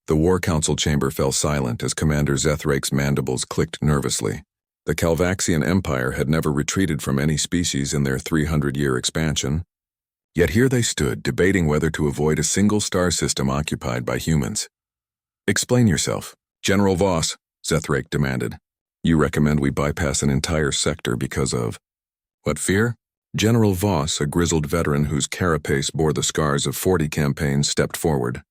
The War Council chamber fell silent as Commander Zethrake's mandibles clicked nervously. The Calvaxian Empire had never retreated from any species in their 300-year expansion. Yet here they stood, debating whether to avoid a single star system occupied by humans. "Explain yourself." "General Voss," Zethrake demanded. "You recommend we bypass an entire sector because of—" "What fear?" General Voss, a grizzled veteran whose carapace bore the scars of 40 campaigns, stepped forward.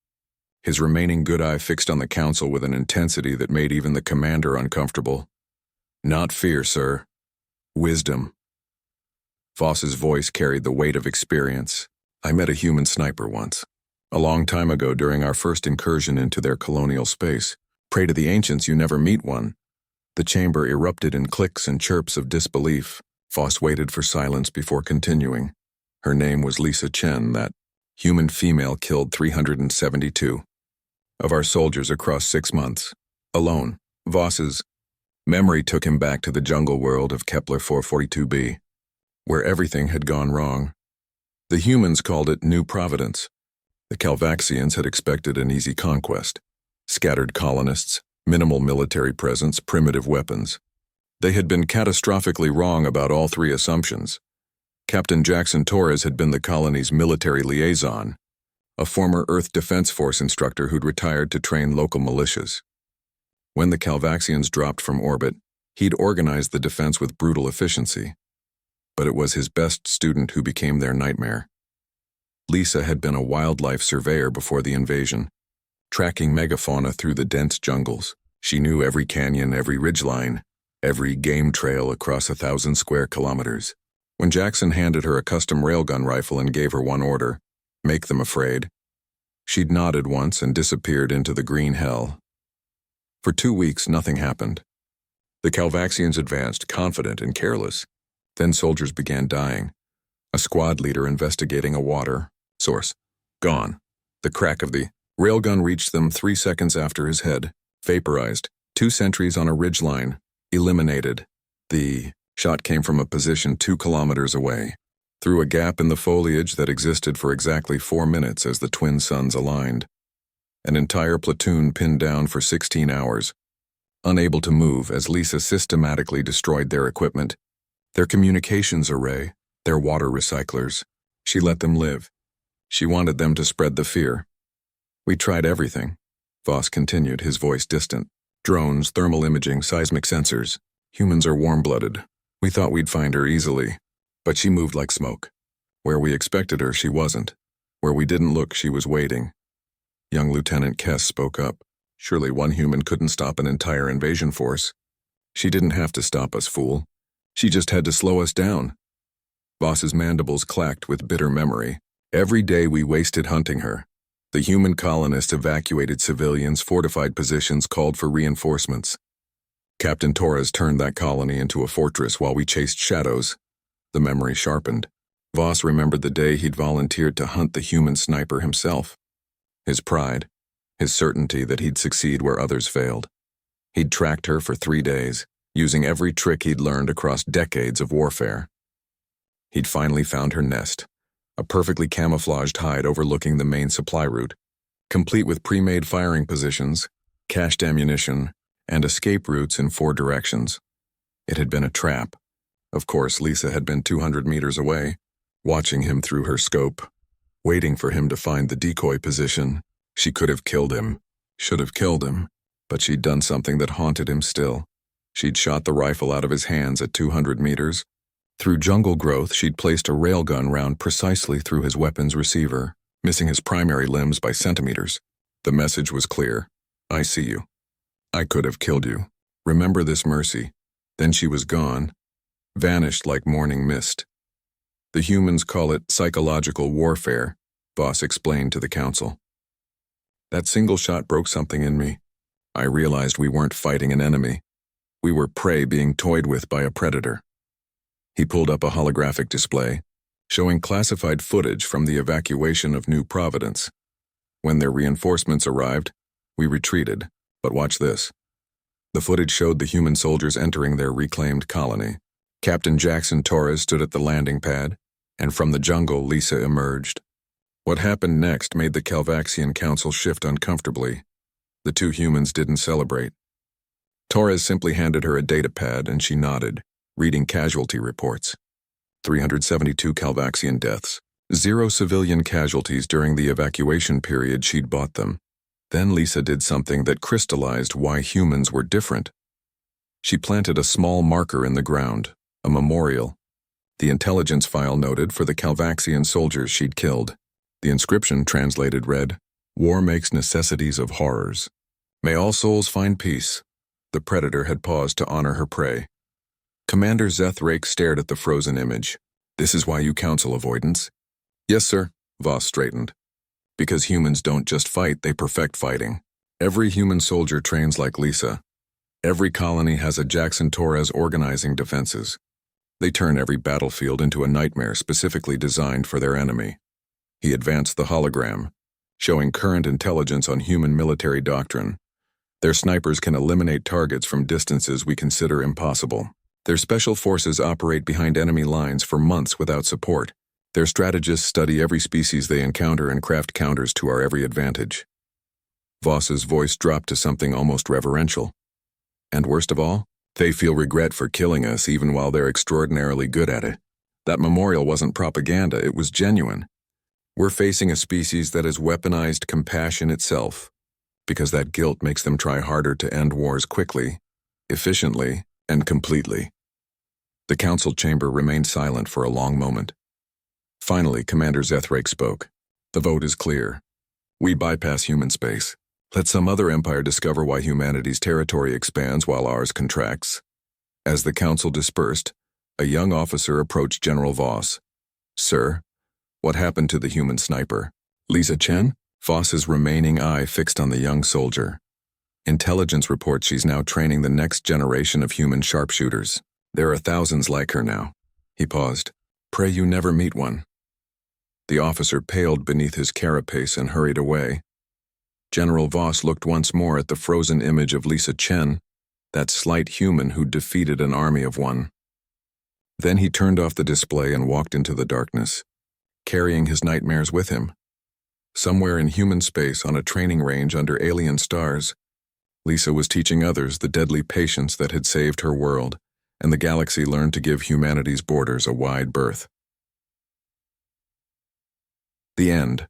His remaining good eye fixed on the council with an intensity that made even the commander uncomfortable. "Not fear, sir. Wisdom." Voss's voice carried the weight of experience. "I met a human sniper once. A long time ago during our first incursion into their colonial space. Pray to the ancients you never meet one." The chamber erupted in clicks and chirps of disbelief. Voss waited for silence before continuing. Her name was Lisa Chen. That human female killed 372 of our soldiers across 6 months. Alone. Voss's memory took him back to the jungle world of Kepler 442b, where everything had gone wrong. The humans called it New Providence. The Calvaxians had expected an easy conquest. Scattered colonists, minimal military presence, primitive weapons. They had been catastrophically wrong about all 3 assumptions. Captain Jackson Torres had been the colony's military liaison, a former Earth Defense Force instructor who'd retired to train local militias. When the Calvaxians dropped from orbit, he'd organized the defense with brutal efficiency. But it was his best student who became their nightmare. Lisa had been a wildlife surveyor before the invasion, tracking megafauna through the dense jungles. She knew every canyon, every ridgeline, every game trail across 1,000 square kilometers. When Jackson handed her a custom railgun rifle and gave her one order, "Make them afraid," she'd nodded once and disappeared into the green hell. For 2 weeks, nothing happened. The Calvaxians advanced, confident and careless. Then soldiers began dying. A squad leader investigating a water source. Gone. The crack of the railgun reached them 3 seconds after his head. Vaporized. 2 sentries on a ridgeline. Eliminated. The shot came from a position 2 kilometers away, through a gap in the foliage that existed for exactly 4 minutes as the twin suns aligned. An entire platoon pinned down for 16 hours, unable to move as Lisa systematically destroyed their equipment, their communications array, their water recyclers. She let them live. She wanted them to spread the fear. "We tried everything," Voss continued, his voice distant. "Drones, thermal imaging, seismic sensors. Humans are warm-blooded. We thought we'd find her easily, but she moved like smoke. Where we expected her, she wasn't. Where we didn't look, she was waiting." Young Lieutenant Kess spoke up. "Surely one human couldn't stop an entire invasion force." "She didn't have to stop us, fool. She just had to slow us down." Voss's mandibles clacked with bitter memory. "Every day we wasted hunting her. The human colonists evacuated civilians, fortified positions, called for reinforcements. Captain Torres turned that colony into a fortress while we chased shadows." The memory sharpened. Voss remembered the day he'd volunteered to hunt the human sniper himself. His pride, his certainty that he'd succeed where others failed. He'd tracked her for 3 days, using every trick he'd learned across decades of warfare. He'd finally found her nest, a perfectly camouflaged hide overlooking the main supply route, complete with pre-made firing positions, cached ammunition, and escape routes in 4 directions. It had been a trap. Of course, Lisa had been 200 meters away, watching him through her scope, waiting for him to find the decoy position. She could have killed him, should have killed him, but she'd done something that haunted him still. She'd shot the rifle out of his hands at 200 meters. Through jungle growth, she'd placed a railgun round precisely through his weapon's receiver, missing his primary limbs by centimeters. The message was clear. "I see you. I could have killed you. Remember this, Mercy." Then she was gone, vanished like morning mist. "The humans call it psychological warfare," Voss explained to the council. "That single shot broke something in me. I realized we weren't fighting an enemy. We were prey being toyed with by a predator." He pulled up a holographic display, showing classified footage from the evacuation of New Providence. "When their reinforcements arrived, we retreated, but watch this." The footage showed the human soldiers entering their reclaimed colony. Captain Jackson Torres stood at the landing pad, and from the jungle Lisa emerged. What happened next made the Calvaxian Council shift uncomfortably. The two humans didn't celebrate. Torres simply handed her a data pad and she nodded, reading casualty reports. 372 Calvaxian deaths. 0 civilian casualties during the evacuation period she'd bought them. Then Lisa did something that crystallized why humans were different. She planted a small marker in the ground, a memorial. The intelligence file noted for the Calvaxian soldiers she'd killed. The inscription translated read, "War makes necessities of horrors. May all souls find peace." The predator had paused to honor her prey. Commander Zeth stared at the frozen image. "This is why you counsel avoidance?" "Yes, sir," Voss straightened. "Because humans don't just fight, they perfect fighting. Every human soldier trains like Lisa. Every colony has a Jackson Torres organizing defenses. They turn every battlefield into a nightmare specifically designed for their enemy." He advanced the hologram, showing current intelligence on human military doctrine. Their snipers can eliminate targets from distances we consider impossible. Their special forces operate behind enemy lines for months without support. Their strategists study every species they encounter and craft counters to our every advantage. Voss's voice dropped to something almost reverential. And worst of all, they feel regret for killing us even while they're extraordinarily good at it. That memorial wasn't propaganda, it was genuine. We're facing a species that has weaponized compassion itself, because that guilt makes them try harder to end wars quickly, efficiently, and completely. The council chamber remained silent for a long moment. Finally, Commander Zeth spoke. "The vote is clear. We bypass human space. Let some other empire discover why humanity's territory expands while ours contracts." As the council dispersed, a young officer approached General Voss. "Sir, what happened to the human sniper?" "Lisa Chen?" Voss's remaining eye fixed on the young soldier. "Intelligence reports she's now training the next generation of human sharpshooters. There are thousands like her now." He paused. "Pray you never meet one." The officer paled beneath his carapace and hurried away. General Voss looked once more at the frozen image of Lisa Chen, that slight human who'd defeated an army of one. Then he turned off the display and walked into the darkness, carrying his nightmares with him. Somewhere in human space on a training range under alien stars, Lisa was teaching others the deadly patience that had saved her world, and the galaxy learned to give humanity's borders a wide berth. The end.